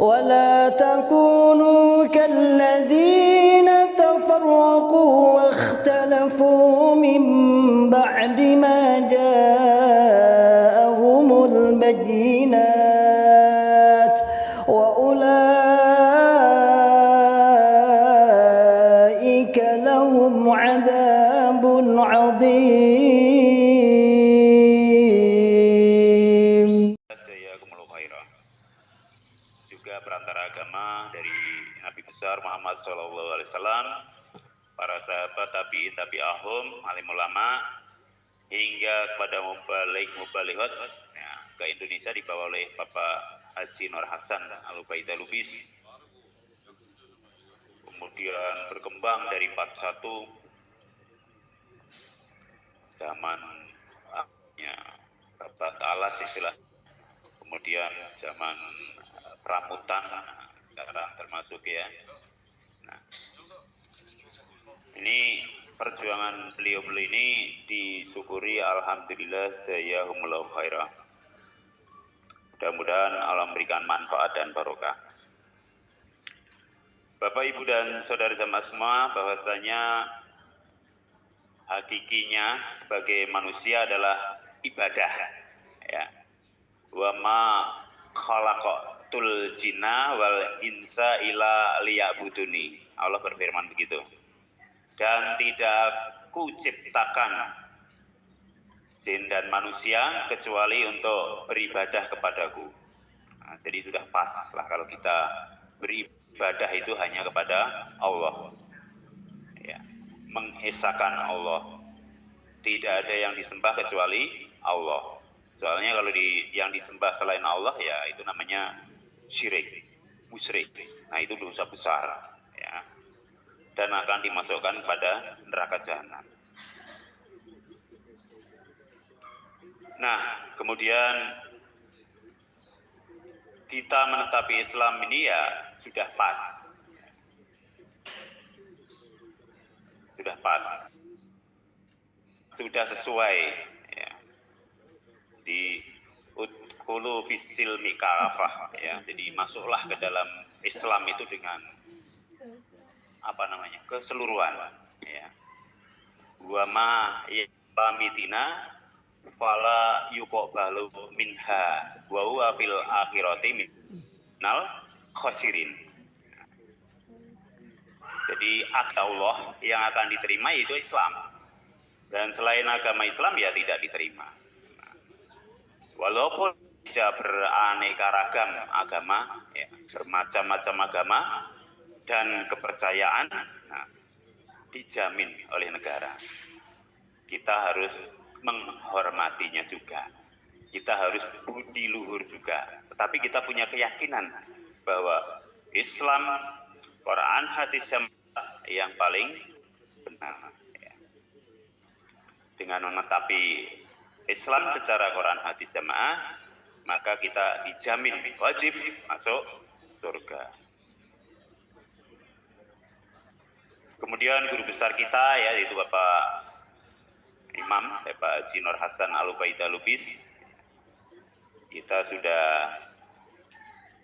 ولا تكونوا كالذين تفرقوا واختلفوا من بعد ما جاءهم البينات وأولئك لهم عذاب عظيم. Juga perantara agama dari Nabi besar Muhammad SAW, para sahabat, tabi'in, tabi'ahum, alim ulama, hingga kepada mubalighat ya, ke Indonesia dibawa oleh Bapak Haji Nur Hasan Al-Ubaidah Lubis. Kemudian berkembang dari 41 zaman Babat Alas istilah, kemudian zaman Pramutan sekarang termasuk ya. Nah, ini perjuangan beliau-beliau ini disyukuri, alhamdulillah jazakumullahu khairah. Mudah-mudahan Allah memberikan manfaat dan barokah. Bapak, Ibu dan saudara jamaah semua, bahwasanya hakikinya sebagai manusia adalah ibadah ya. Wa ma khalaqatul jinna wal insa illa liya'buduni. Allah berfirman begitu. Dan tidak kuciptakan jin dan manusia kecuali untuk beribadah kepadaku. Nah, jadi sudah pas lah kalau kita beribadah itu hanya kepada Allah ya, mengesahkan Allah. Tidak ada yang disembah kecuali Allah. Soalnya kalau yang disembah selain Allah ya itu namanya syirik, musyrik. Nah itu dosa besar ya, dan akan dimasukkan pada neraka jahanam. Nah, kemudian kita menetapi Islam ini ya sudah pas. Sudah pas. Sudah sesuai ya. Di udkhulu fisilmi kafah ya. Jadi masuklah ke dalam Islam itu dengan keseluruhan ya. Wa ma yamitina fala yuqbalu minha wa huwa fil akhirati minal khasirin. Jadi Allah yang akan diterima yaitu Islam, dan selain agama Islam ya tidak diterima. Walaupun bisa beraneka ragam agama ya, bermacam-macam agama dan kepercayaan, nah, dijamin oleh negara. Kita harus menghormatinya juga. Kita harus budi luhur juga. Tetapi kita punya keyakinan bahwa Islam, Quran, hadis yang paling benar. Ya. Dengan menetapi Islam secara Quran, hadis, jamaah, maka kita dijamin wajib masuk surga. Kemudian guru besar kita ya, yaitu Bapak Imam Bapak Haji Nur Hasan Al-Ubaidah Lubis, kita sudah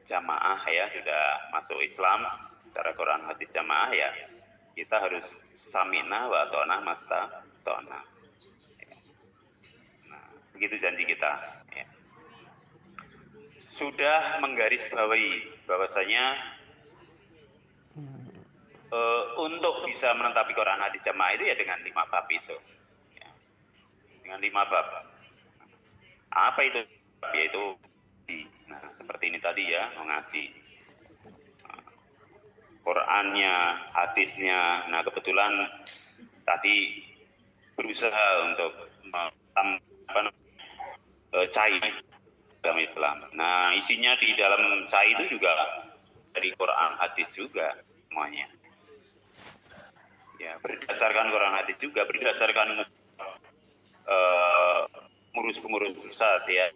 jamaah ya, sudah masuk Islam secara Quran, hadis, jamaah ya, kita harus saminah wa ta'nah masta'nah. Nah, begitu janji kita ya. Sudah menggarisbawahi bahwasanya untuk bisa menetapi Quran, hadis, jamaah itu ya dengan 5 bab itu ya. Dengan 5 bab. Apa itu? Yaitu nah, seperti ini tadi ya, mengaji Qurannya, hadisnya. Nah kebetulan tadi berusaha untuk cai dalam Islam. Nah isinya di dalam cai itu juga dari Quran, hadis juga semuanya. Ya, berdasarkan Quran, hadis juga, berdasarkan pengurus-pengurus pusat ya,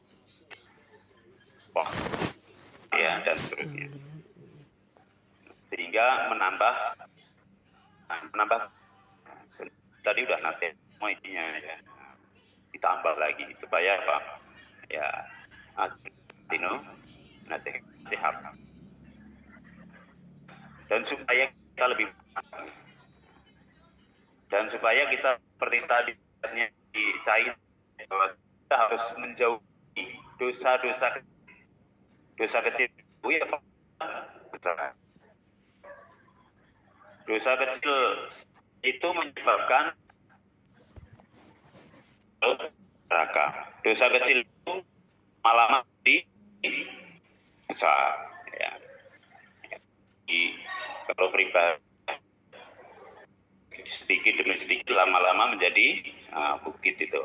ya dan seterusnya, sehingga menambah tadi udah nasihat semua isinya ya, ditambah lagi supaya apa ya, nasihat. dan supaya kita lebih dan supaya kita seperti tadi dicair bahwa kita harus menjauhi dosa kecil ya besar. Dosa kecil itu menyebabkan neraka. Dosa kecil itu malah di besar. Ya. Jadi, kalau pribadi sedikit demi sedikit lama-lama menjadi bukit itu.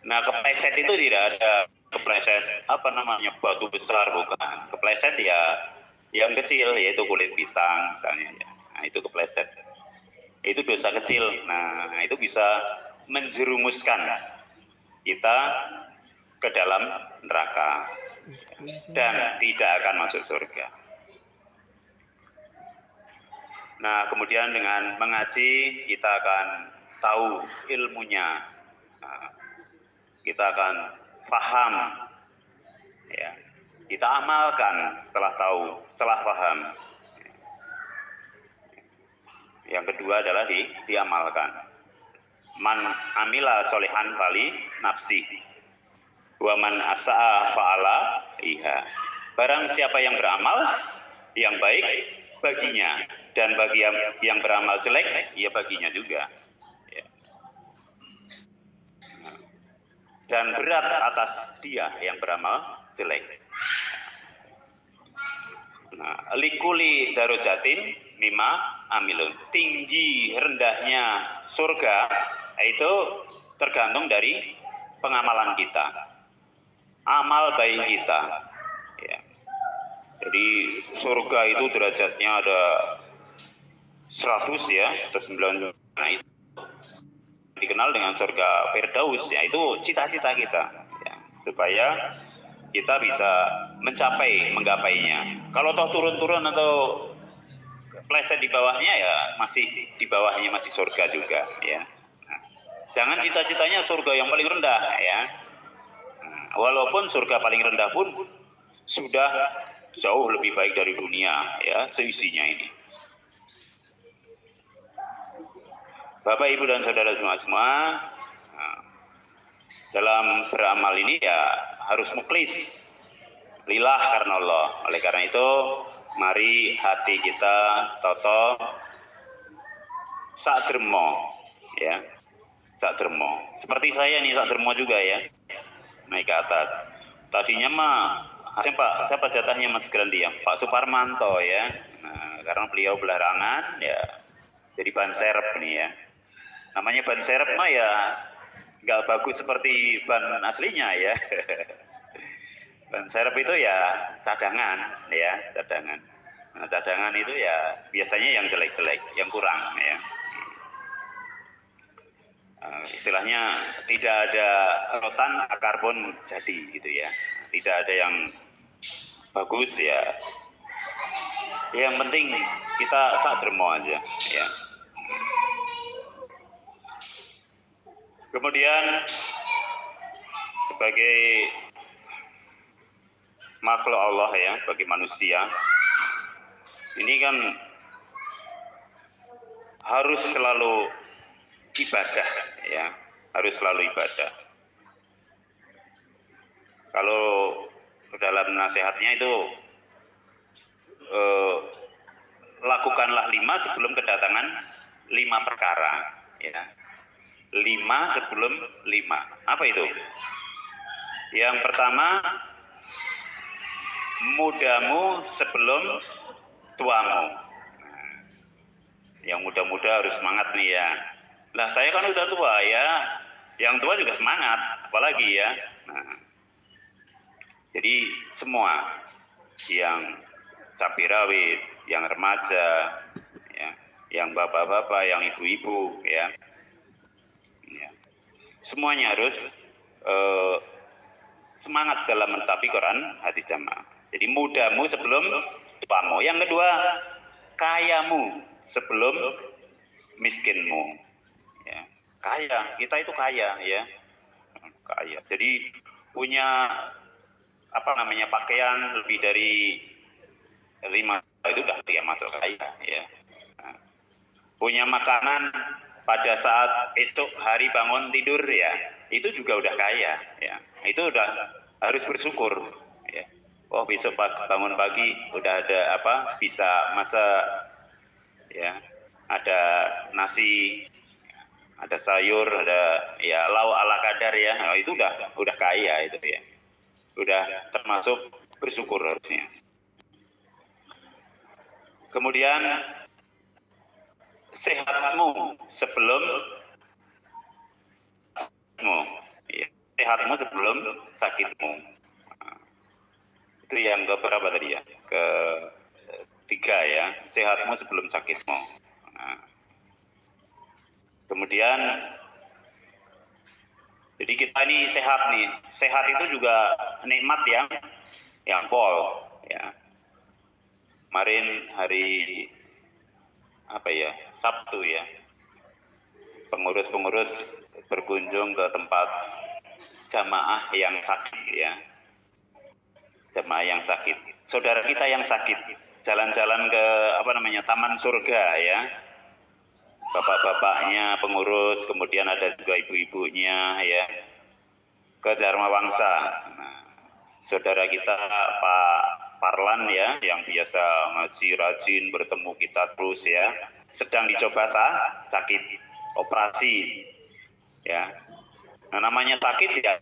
Nah, kepleset itu tidak ada kepleset batu besar, bukan. Kepleset ya yang kecil, yaitu kulit pisang misalnya ya. Nah, itu kepleset. Itu dosa kecil. Nah, itu bisa menjerumuskan kita ke dalam neraka dan tidak akan masuk surga. Nah, kemudian dengan mengaji kita akan tahu ilmunya. Nah, kita akan paham, ya. Kita amalkan setelah tahu, setelah paham. Yang kedua adalah diamalkan. Man amila solihan fali nafsi, wa man asa'a fa'ala iha. Barang siapa yang beramal yang baik baginya, dan bagi yang beramal jelek ya baginya juga. Dan berat atas dia yang beramal jelek. Nah, likuli darojatin mimma amilun. Tinggi rendahnya surga itu tergantung dari pengamalan kita, amal baik kita. Ya. Jadi surga itu derajatnya ada 100 ya, atau 90. Nah, itu dikenal dengan surga Firdaus, ya, itu cita-cita kita ya, supaya kita bisa menggapainya. Kalau toh turun-turun atau pleset di bawahnya ya masih di bawahnya masih surga juga ya. Nah, jangan cita-citanya surga yang paling rendah ya. Nah, walaupun surga paling rendah pun sudah jauh lebih baik dari dunia ya seisinya ini. Bapak, Ibu, dan saudara semua, dalam beramal ini ya harus mukhlis, lillah karena Allah. Oleh karena itu, mari hati kita toto sak dermo, ya, sak dermo. Seperti saya nih sak dermo juga ya, naik ke atas. Tadinya mah, siapa jatahnya Mas Grandi ya? Pak Suparmanto ya. Nah, karena beliau belarangan ya, jadi ban serep nih ya. Namanya ban serep mah ya nggak bagus seperti ban aslinya ya. Ban serep itu ya cadangan ya, cadangan. Nah, cadangan itu ya biasanya yang jelek-jelek, yang kurang ya. Istilahnya tidak ada rotan akar pun jadi gitu ya. Tidak ada yang bagus ya. Yang penting kita sadremo aja ya. Kemudian sebagai makhluk Allah ya, bagi manusia, ini kan harus selalu ibadah ya, harus selalu ibadah. Kalau dalam nasihatnya itu lakukanlah 5 sebelum kedatangan 5 perkara ya. 5 sebelum 5. Apa itu? Yang pertama, mudamu sebelum tuamu. Nah, yang muda-muda harus semangat nih ya. Lah saya kan udah tua ya. Yang tua juga semangat, apalagi ya. Nah, jadi semua yang sapi rawit, yang remaja, ya, yang bapak-bapak, yang ibu-ibu ya. Semuanya harus semangat dalam mentaati Quran hadis jamaah. Jadi mudamu sebelum tuamu. Yang kedua, kayamu sebelum miskinmu. Ya, kaya, kita itu kaya ya, kaya. Jadi punya pakaian lebih dari 5 itu udah dia masuk kaya ya. Nah, punya makanan pada saat esok hari bangun tidur ya, itu juga udah kaya ya. Itu udah harus bersyukur ya. Oh besok bangun pagi udah ada apa, bisa masak ya, ada nasi, ada sayur, ada ya lauk ala kadar ya. Nah, itu udah kaya itu ya. Udah termasuk bersyukur harusnya. Kemudian sehatmu sebelum ya, sehatmu sebelum sakitmu. Nah, itu yang keberapa tadi ya? Ketiga ya, sehatmu sebelum sakitmu. Nah, kemudian jadi kita ini sehat nih. Sehat itu juga nikmat yang pol ya. Kemarin hari apa ya, Sabtu ya, pengurus-pengurus berkunjung ke tempat jamaah yang sakit ya, jamaah yang sakit, saudara kita yang sakit, jalan-jalan ke apa namanya, taman surga ya, bapak-bapaknya pengurus, kemudian ada juga ibu-ibunya ya, ke Dharma Wangsa. Nah, saudara kita Pak Parlan ya, yang biasa ngaji rajin, bertemu kita terus ya, sedang dicoba sakit, operasi ya. Nah, namanya sakit ya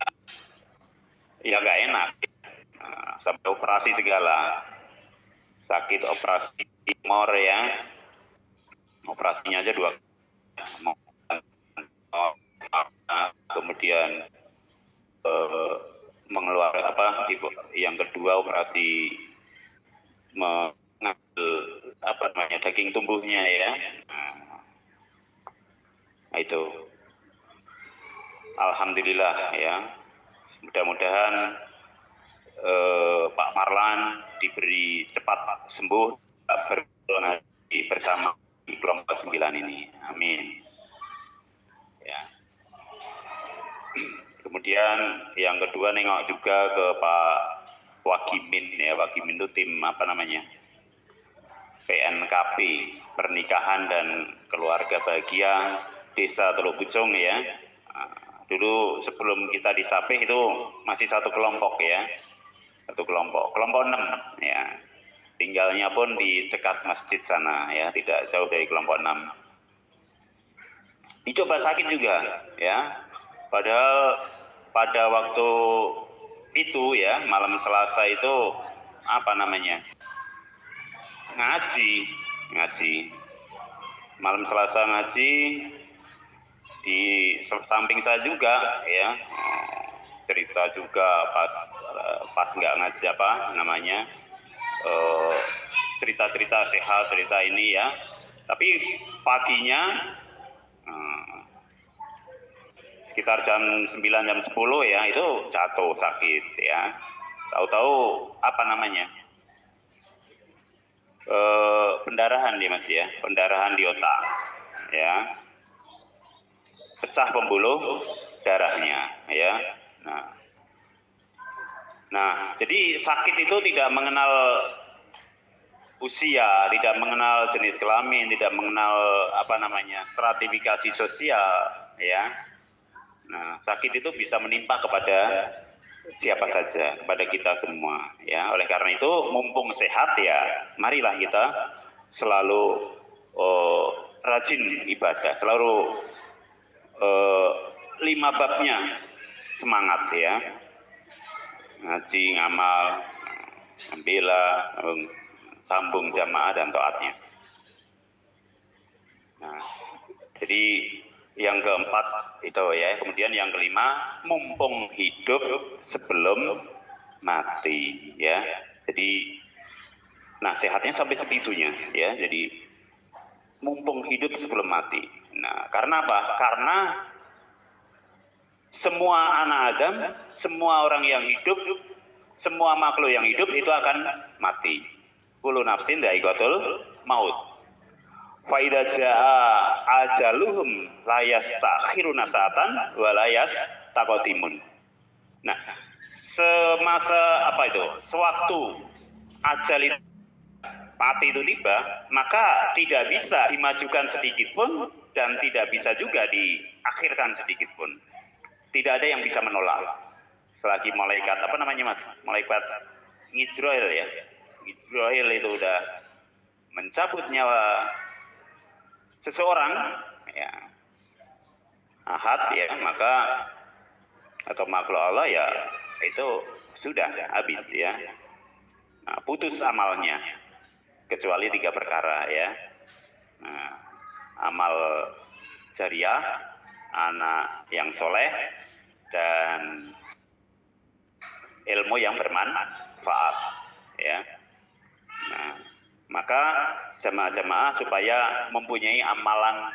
nggak enak. Nah, sampai operasi segala, sakit operasi tumor ya, operasinya aja 2 kemudian mengeluarkan apa, yang kedua operasi mengambil apa namanya, daging tumbuhnya ya. Nah, itu alhamdulillah ya, mudah-mudahan Pak Marlan diberi cepat sembuh, berdonasi bersama di kelompok 9 ini, amin ya. Kemudian yang kedua nengok juga ke Pak Wagimin ya. Wagimin itu tim apa namanya, PNKP, Pernikahan dan Keluarga Bahagia Desa Teluk Pucung ya. Dulu sebelum kita disapih itu masih satu kelompok ya, satu kelompok 6 ya. Tinggalnya pun di dekat masjid sana ya, tidak jauh dari kelompok 6. Dicoba sakit juga ya, padahal pada waktu itu ya, malam Selasa itu apa namanya, ngaji malam Selasa ngaji di samping saya juga ya, cerita juga pas nggak ngaji apa namanya, cerita-cerita sehat, cerita ini ya, tapi paginya sekitar jam 9, jam 10 ya, itu jatuh sakit ya. Tahu-tahu apa namanya, pendarahan dia Mas ya, pendarahan di otak ya, pecah pembuluh darahnya ya. Nah jadi sakit itu tidak mengenal usia, tidak mengenal jenis kelamin, tidak mengenal apa namanya, stratifikasi sosial ya. Nah, sakit itu bisa menimpa kepada siapa saja, kepada kita semua ya. Oleh karena itu mumpung sehat ya, marilah kita selalu rajin ibadah, selalu 5 babnya semangat ya, ngaji, ngamal, membela, sambung jamaah dan taatnya. Nah, jadi yang keempat itu ya, kemudian yang kelima, mumpung hidup sebelum mati ya. Jadi nasihatnya sampai segitunya ya. Jadi mumpung hidup sebelum mati. Nah, karena apa? Karena semua anak Adam, semua orang yang hidup, semua makhluk yang hidup itu akan mati. Kullu nafsin dha'iqatul maut. Fa idza jaa ajaluhum la yastakhiruna sa'atan wa la yastaqdimun. Nah, semasa apa itu? Sewaktu ajal itu pati itu tiba, maka tidak bisa dimajukan sedikit pun dan tidak bisa juga diakhirkan sedikit pun. Tidak ada yang bisa menolak. Selagi malaikat apa namanya Mas? Malaikat Ngijroil ya. Ngijroil itu udah mencabut nyawa seseorang ya. Ahad ya, maka atau makhluk Allah ya itu sudah habis ya. Nah, putus amalnya kecuali 3 perkara ya. Nah, amal jariah, anak yang soleh, dan ilmu yang bermanfaat ya. Nah, maka jamaah-jamaah supaya mempunyai amalan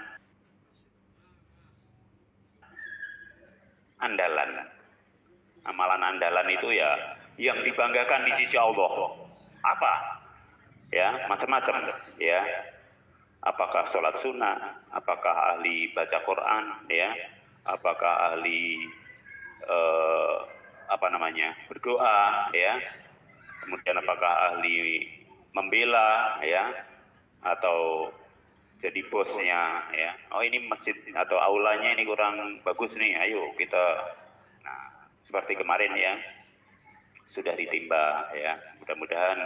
andalan. Amalan andalan itu ya yang dibanggakan di sisi Allah. Apa? Ya, macam-macam ya. Apakah sholat sunnah, apakah ahli baca Quran ya, apakah ahli berdoa ya, kemudian apakah ahli membela ya, atau jadi bosnya ya. Oh ini masjid atau aulanya ini kurang bagus nih, ayo kita. Nah, seperti kemarin ya sudah ditimba ya. Mudah-mudahan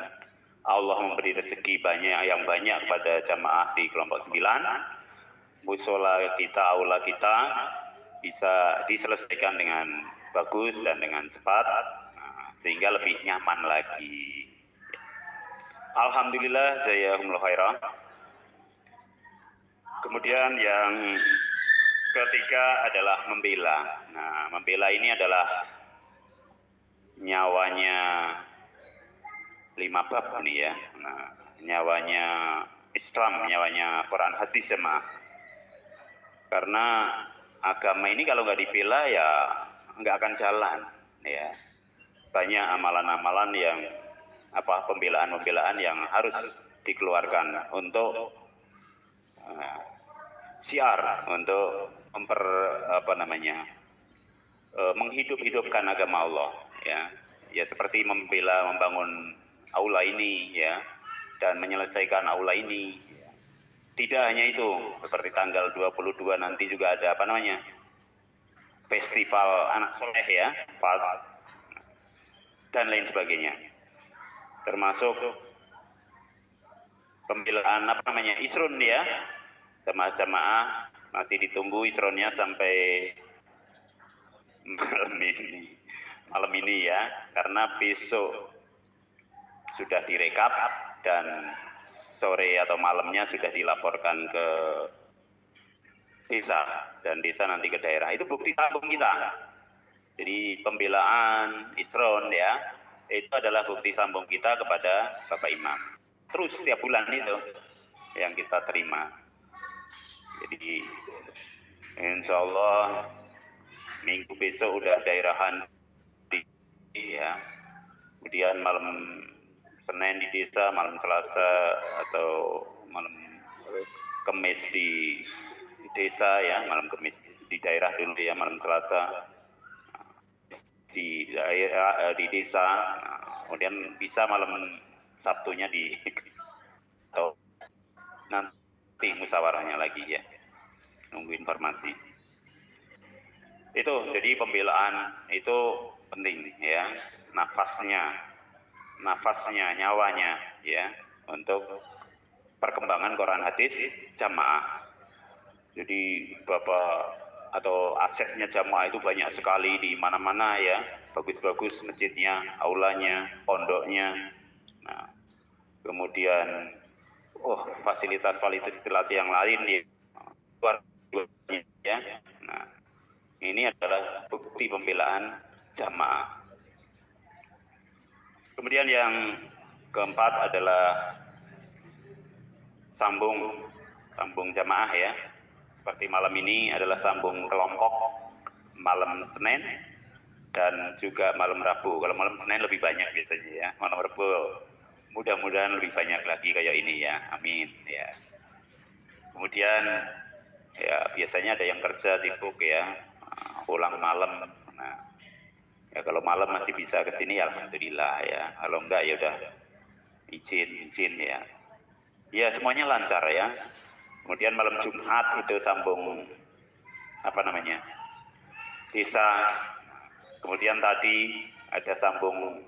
Allah memberi rezeki yang banyak kepada jamaah di kelompok 9. Musola kita, aula kita bisa diselesaikan dengan bagus dan dengan cepat, sehingga lebih nyaman lagi. Alhamdulillah, jazakumullah khairan. Kemudian yang ketiga adalah membela. Nah, membela ini adalah nyawanya 5 bab nih ya. Nah, nyawanya Islam, nyawanya Quran hadis jemaah. Karena agama ini kalau nggak dibela ya nggak akan jalan ya. Banyak amalan-amalan yang pembelaan-pembelaan yang harus dikeluarkan untuk syiar, untuk menghidup-hidupkan agama Allah ya. Ya seperti membangun aula ini ya, dan menyelesaikan aula ini. Tidak hanya itu, seperti tanggal 22 nanti juga ada festival anak soleh ya, pas dan lain sebagainya. Termasuk pembelaan isrun ya. Jamaah-jamaah masih ditunggu isronnya sampai malam ini ya, karena besok sudah direkap dan sore atau malamnya sudah dilaporkan ke desa, dan desa nanti ke daerah. Itu bukti tabung kita. Jadi pembelaan isron ya, itu adalah bukti sambung kita kepada Bapak Imam. Terus setiap bulan itu yang kita terima. Jadi insya Allah minggu besok udah daerahan ya. Kemudian malam Senin di desa, malam Selasa atau malam Kemis di desa ya, malam Kemis di daerah dulu ya, malam Selasa di daerah di desa. Kemudian bisa malam Sabtunya di atau nanti musyawarahnya lagi ya, nunggu informasi. Itu jadi pembelaan itu penting ya, nafasnya, nyawanya ya, untuk perkembangan Quran hadis jamaah. Jadi Bapak atau asetnya jamaah itu banyak sekali di mana-mana ya, bagus-bagus masjidnya, aulanya, pondoknya. Nah, kemudian fasilitas yang lain ya. Nah, ini adalah bukti pembelaan jamaah. Kemudian yang keempat adalah sambung jamaah ya. Seperti malam ini adalah sambung kelompok malam Senin dan juga malam Rabu. Kalau malam Senin lebih banyak biasanya ya. Malam Rabu mudah-mudahan lebih banyak lagi kayak ini ya. Amin ya. Kemudian ya biasanya ada yang kerja sibuk ya, pulang malam. Nah, ya kalau malam masih bisa ke sini ya alhamdulillah ya. Kalau enggak ya udah izin ya. Ya semuanya lancar ya. Kemudian malam Jumat itu sambung desa. Kemudian tadi ada sambung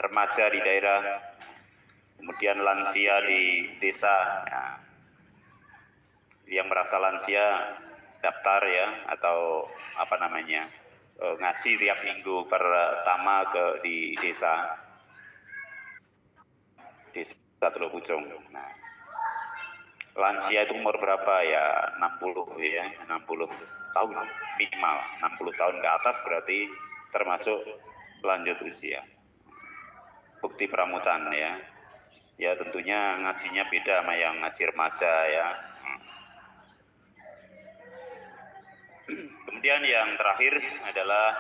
remaja di daerah. Kemudian lansia di desa. Nah, yang merasa lansia daftar ya, atau ngasih tiap minggu pertama di desa Teluk Pucung. Nah, lansia itu umur berapa ya? 60 ya, 60 tahun minimal, 60 tahun ke atas berarti termasuk lanjut usia. Bukti pramutan ya. Ya tentunya ngajinya beda sama yang ngaji remaja ya. Kemudian yang terakhir adalah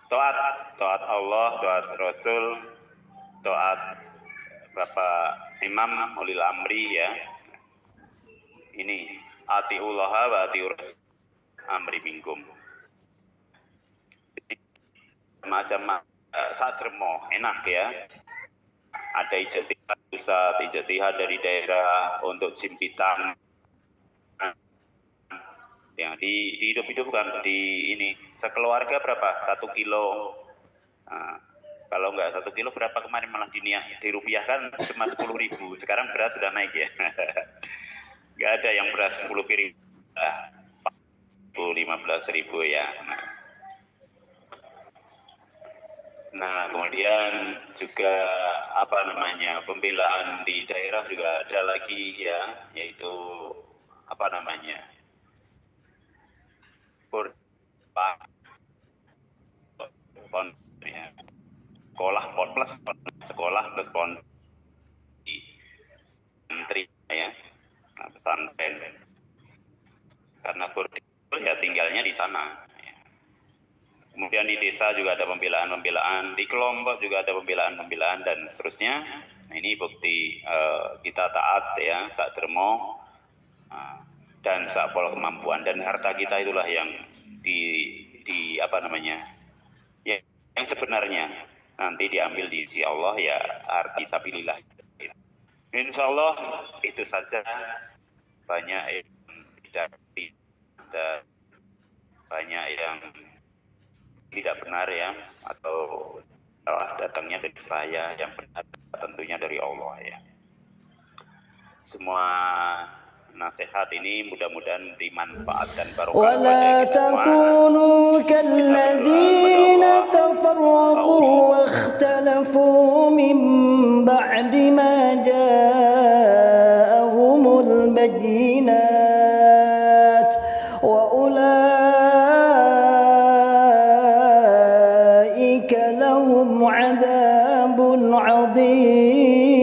taat Allah, taat Rasul, taat Bapak Imam Ulil Amri ya. Ini atiullah wa atiur amri minkum. Macam sadremo enak ya. Ada ijtihad pusat, ijtihad dari daerah untuk jimpitan. Ya, di hidup-hidup kan di ini sekeluarga berapa? 1 kilo. Nah, kalau enggak 1 kilo berapa kemarin malah dirupiahkan cuma 10.000. Sekarang beras sudah naik ya. Enggak ada yang beras 10 piring. 15.000 ya. Nah, kemudian juga pembelaan di daerah juga ada lagi ya, yaitu sekolah plus pon di menteri ya, pesantren. Karena ya tinggalnya di sana. Kemudian di desa juga ada pembelaan-pembelaan, di kelompok juga ada pembelaan-pembelaan dan seterusnya. Nah, ini bukti kita taat ya, sak dermo dan sak pol kemampuan, dan harta kita itulah yang yang sebenarnya nanti diambil di sisi Allah ya, arti sabilillah. Insya Allah itu saja. Banyak yang banyak yang tidak benar ya, atau datangnya dari saya, yang benar tentunya dari Allah ya. Semua nasihat ini mudah-mudahan dimanfaatkan barokah. ولا تكونوا كالذين تفرقوا واختلفوا من بعد ما جاءهم البينات وأولئك لهم عذاب عظيم.